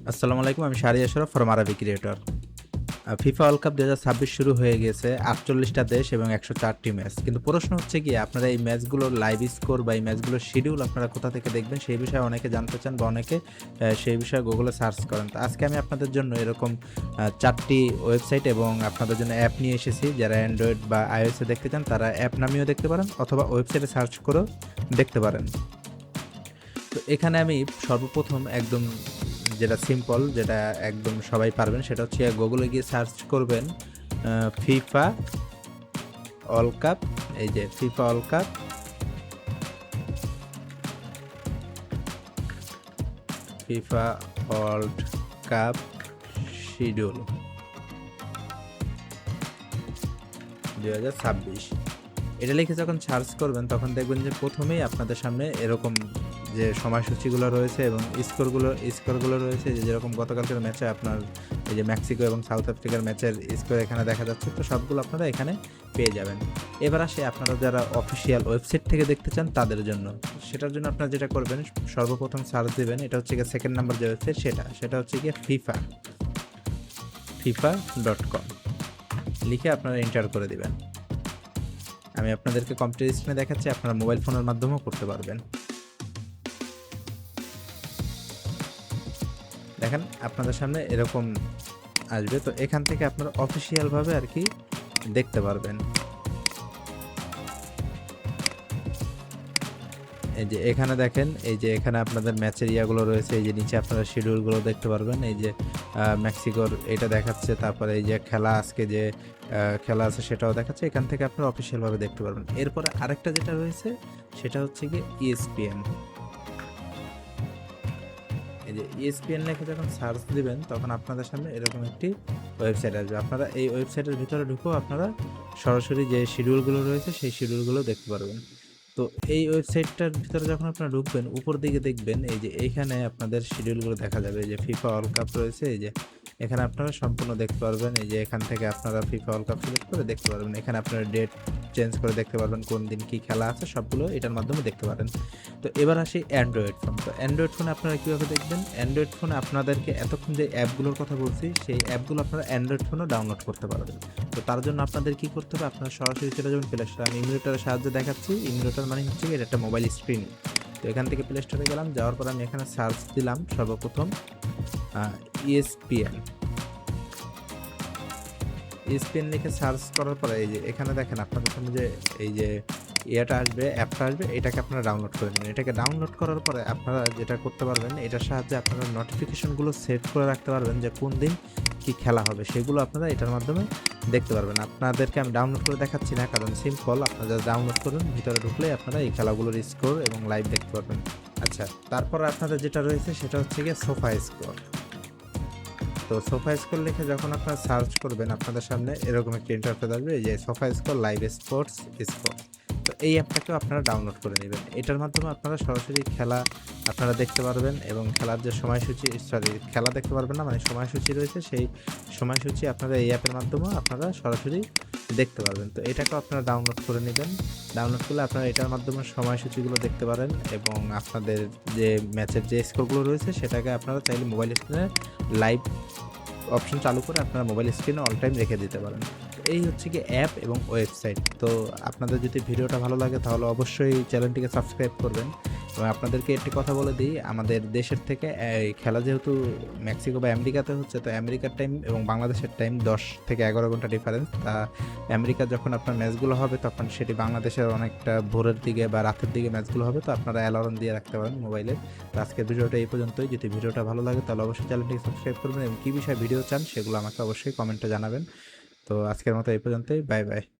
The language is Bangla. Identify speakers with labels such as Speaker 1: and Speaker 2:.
Speaker 1: আসসালামু আলাইকুম, আমি শাহরি আশরাফ ফ্রম আরবি ক্রিয়েটর। ফিফা ওয়ার্ল্ড কাপ 2026 শুরু হয়ে গেছে। 48টা দেশ এবং 104টি ম্যাচ। কিন্তু প্রশ্ন হচ্ছে কি, আপনারা এই ম্যাচগুলোর লাইভ স্কোর বা এই ম্যাচগুলোর শিডিউল আপনারা কোথা থেকে দেখবেন, সেই বিষয়ে অনেকে জানতে চান বা অনেকে সেই বিষয়ে গুগলে সার্চ করেন। তো আজকে আমি আপনাদের জন্য এরকম 4টি ওয়েবসাইট এবং আপনাদের জন্য অ্যাপ নিয়ে এসেছি। যারা অ্যান্ড্রয়েড বা আইওএসে দেখতে চান তারা অ্যাপ নামিয়েও দেখতে পারেন অথবা ওয়েবসাইটে সার্চ করেও দেখতে পারেন। তো এখানে আমি সর্বপ্রথম একদম যেটা সিম্পল, যেটা একদম সবাই পারবেন, সেটা হচ্ছে গুগলে গিয়ে সার্চ করবেন ফিফা ওয়ার্ল্ড কাপ। এই যে FIFA world cup, FIFA world cup schedule 2026, এটা লিখে যখন সার্চ করবেন তখন দেখবেন যে প্রথমেই আপনাদের সামনে এরকম যে সময়সূচিগুলো রয়েছে এবং স্কোরগুলো রয়েছে, যে যেরকম গতকালকের ম্যাচে আপনার এই যে মেক্সিকো এবং সাউথ আফ্রিকার ম্যাচের স্কোর এখানে দেখা যাচ্ছে। তো সবগুলো আপনারা এখানে পেয়ে যাবেন। এবার আসে আপনারা যারা অফিসিয়াল ওয়েবসাইট থেকে দেখতে চান তাদের জন্য। সেটার জন্য আপনারা যেটা করবেন, সর্বপ্রথম সার্চ দেবেন, এটা হচ্ছে গিয়ে সেকেন্ড নাম্বার যে ওয়েবসাইট, সেটা হচ্ছে গিয়ে FIFA.com লিখে আপনারা এন্টার করে দিবেন। আমি আপনাদেরকে কম্পিউটার স্ক্রিনে দেখাচ্ছি, আপনারা মোবাইল ফোনের মাধ্যমেও করতে পারবেন। দেখেন আপনাদের সামনে এরকম আসবে। তো এখান থেকে আপনারা অফিসিয়ালভাবে আর কি দেখতে পারবেন। এই যে এখানে দেখেন, এই যে এখানে আপনাদের ম্যাচের ইয়াগুলো রয়েছে, এই যে নিচে আপনারা শিডিউলগুলো দেখতে পারবেন। এই যে মেক্সিকোর এটা দেখাচ্ছে, তারপরে এই যে খেলা আজকে যে খেলা আছে সেটাও দেখাচ্ছে। এখান থেকে আপনারা অফিসিয়ালভাবে দেখতে পারবেন। এরপরে আরেকটা যেটা রয়েছে সেটা হচ্ছে গিয়ে ইএসপিএন। এই যে ইএসপিএন লিখে যখন সার্চ দিবেন তখন আপনাদের সামনে এরকম একটি ওয়েবসাইট আসবে। আপনারা এই ওয়েবসাইটের ভিতরে ঢুকেও আপনারা সরাসরি যে শিডিউলগুলো রয়েছে সেই শিডিউলগুলো দেখতে পারবেন। তো এই ওয়েবসাইটটার ভিতরে যখন আপনারা ঢুকবেন, উপর দিকে দেখবেন এই যে এইখানে আপনাদের শিডিউলগুলো দেখা যাবে। এই যে ফিফা ওয়ার্ল্ড কাপ রয়েছে, এই যে এখানে আপনারা সম্পূর্ণ দেখতে পারবেন। এই যে এখান থেকে আপনারা ফিফা ওয়ার্ল্ড কাপ সিলেক্ট করে দেখতে পারবেন। এখানে আপনারা ডেট চেঞ্জ করে দেখতে পারবেন, কোন দিন কি খেলা আছে সবগুলো এটার মাধ্যমে দেখতে পারেন। তো এবার আসি অ্যান্ড্রয়েড ফোন। তো অ্যান্ড্রয়েড ফোনে আপনারা কীভাবে দেখবেন? অ্যান্ড্রয়েড ফোনে আপনাদেরকে এতক্ষণ যে অ্যাপগুলোর কথা বলছি সেই অ্যাপগুলো আপনারা অ্যান্ড্রয়েড ফোনেও ডাউনলোড করতে পারবেন। তো তার জন্য আপনাদের কি করতে হবে, আপনারা সরাসরি চলে যাবেন প্লে স্টোরে। আমি ইমুলেটরের সাহায্যে দেখাচ্ছি। ইমুলেটর মানে হচ্ছে এটা একটা মোবাইল স্ক্রিন। তো এখান থেকে প্লে স্টোরে গেলাম, যাওয়ার পর আমি এখানে সার্চ দিলাম সর্বপ্রথম ইএসপিএন। ইএসপিএন লিখে সার্চ করার পরে এই যে এখানে দেখেন আপনাদের সামনে যে এই যে ইয়েটা আসবে, অ্যাপটা আসবে, এটাকে আপনারা ডাউনলোড করে নেবেন। এটাকে ডাউনলোড করার পরে আপনারা যেটা করতে পারবেন, এটার সাহায্যে আপনারা নোটিফিকেশনগুলো সেট করে রাখতে পারবেন যে কোন দিন কি খেলা হবে, সেগুলো আপনারা এটার মাধ্যমে দেখতে পারবেন। আপনাদেরকে আমি ডাউনলোড করে দেখাচ্ছি না, কারণ সিম্পল, আপনারা ডাউনলোড করুন, ভিতরে ঢুকলে আপনারা এই খেলাগুলোর স্কোর এবং লাইভ দেখতে পারবেন। আচ্ছা, তারপর আপনাদের যেটা রয়েছে সেটা হচ্ছে গিয়ে সোফা স্কোর। তো সোফা স্কোর লিখে যখন আপনারা সার্চ করবেন আপনাদের সামনে এরকম একটা ইন্টারফেস আসবে, এই যে sofa score live sports score. তো এই অ্যাপটাকেও আপনারা ডাউনলোড করে নেবেন। এটার মাধ্যমে আপনারা সরাসরি খেলা আপনারা দেখতে পারবেন এবং খেলার যে সময়সূচি, খেলা দেখতে পারবেন না, মানে সময়সূচি রয়েছে, সেই সময়সূচি আপনারা এই অ্যাপের মাধ্যমেও আপনারা সরাসরি দেখতে পারবেন। তো এটাকেও আপনারা ডাউনলোড করে নেবেন। ডাউনলোড করলে আপনারা এটার মাধ্যমে সময়সূচিগুলো দেখতে পারেন এবং আপনাদের যে ম্যাচের যে স্কোরগুলো রয়েছে সেটাকে আপনারা চাইলে মোবাইল স্ক্রিনে লাইভ অপশন চালু করে আপনারা মোবাইল স্ক্রিনে অল টাইম রেখে দিতে পারেন। এই হচ্ছে কি অ্যাপ এবং ওয়েবসাইট। তো আপনাদের যদি ভিডিওটা ভালো লাগে তাহলে অবশ্যই চ্যানেলটিকে সাবস্ক্রাইব করবেন। এবং আপনাদেরকে একটি কথা বলে দিই, আমাদের দেশের থেকে এই খেলা যেহেতু মেক্সিকো বা আমেরিকাতে হচ্ছে, তো আমেরিকার টাইম এবং বাংলাদেশের টাইম 10 থেকে 11 ঘন্টা ডিফারেন্স। তা আমেরিকা যখন আপনার ম্যাচগুলো হবে তখন সেটি বাংলাদেশের অনেকটা ভোরের দিকে বা রাতের দিকে ম্যাচগুলো হবে। তো আপনারা অ্যালার্ম দিয়ে রাখতে পারেন মোবাইলে। তো আজকের ভিডিওটা এই পর্যন্তই। যদি ভিডিওটা ভালো লাগে তাহলে অবশ্যই চ্যানেলটিকে সাবস্ক্রাইব করবেন এবং কী বিষয়ে ভিডিও চান সেগুলো আমাকে অবশ্যই কমেন্টে জানাবেন। তো আজকের মতো এই পর্যন্তই। Bye bye.